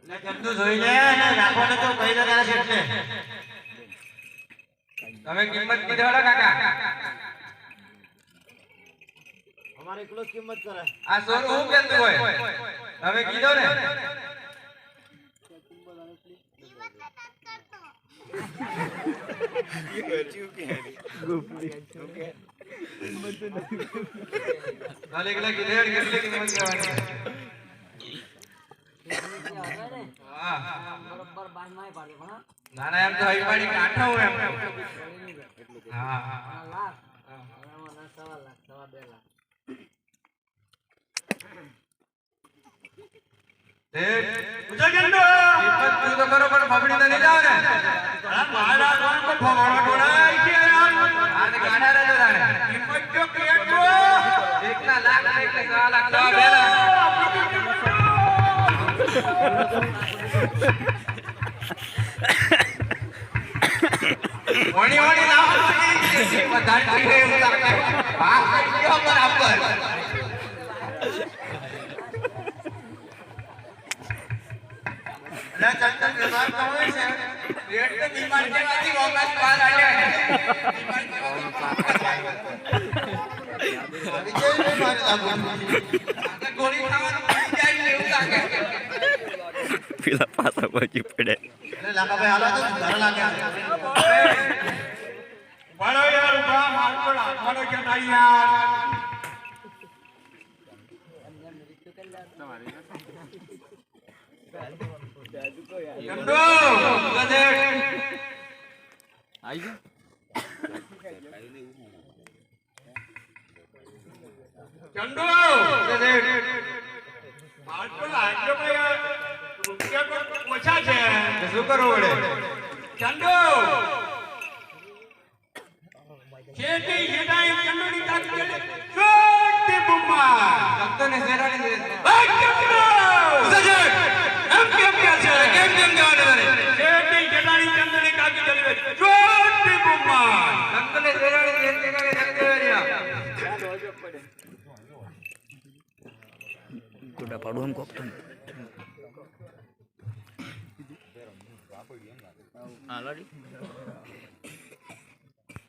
લે જલ્દુ જોઈ લે ને રાખો ને તો કહી દે તારા શેઠને તમે કિંમત કીધો કાકા અમારે એકલો કિંમત કરે આ સોનું હું કેતું હોય તમે કીધો ને ભલે એકલા કીધે કેટલી કિંમત કહેવાની બરોબર બાર માં પાડી પણ ના ના એમ તો હઈ પાડી કાઠો હું એમ હા લાખ આમાં 1.5 લાખ 2.5 લાખ એ પૂછો કેંડો કિંમત તું તો કરો પણ ફબડી તો નહીં જાવ ને આ મારા કોણ કો ફવાડો ઢોળાય છે યાર આ ને ગાડા રે તારે કિંમત જો કેટો 1 લાખ 1 લાખ 2 લાખ ઓણી ઓણી લાવ બધા ઠીક એવું લાગે વાત કયો બરાબર લે ચંદન વ્યવહાર તો હોય છે રેટ તો બીમાર કેવાથી ઓકાત બહાર આલ્યા વિજય ને મારે લાગુ ગોળી ખાવાનું પડી જાય એવું લાગે પેલા પાછા બાજુ પડે એટલે લાકા ભાઈ હાલો તો ઘર લાગે બળો યાર ઉભા મારતો લાગવાનો કે નહીં યાર ચંદુ ગજેટ આઈ ચંદુ ગજેટ મારતો લાગ્યો ભાઈ રૂપિયા તો ઓછા છે શું કરવું પડે ચંદુ ખેતી હેડાઈ ચંદુની તાકી છોટી બુમ્મા સંતોને શેરાડી દે ગજેટ એમ કેમ કે છે કેમ જવાનું ખેતી હેડાઈ ચંદુની તાકી ચલવે છોટી બુમ્મા સંતોને શેરાડી દે કે સંતેરિયા કોડા પાડું હમ કોકતો હાલાડી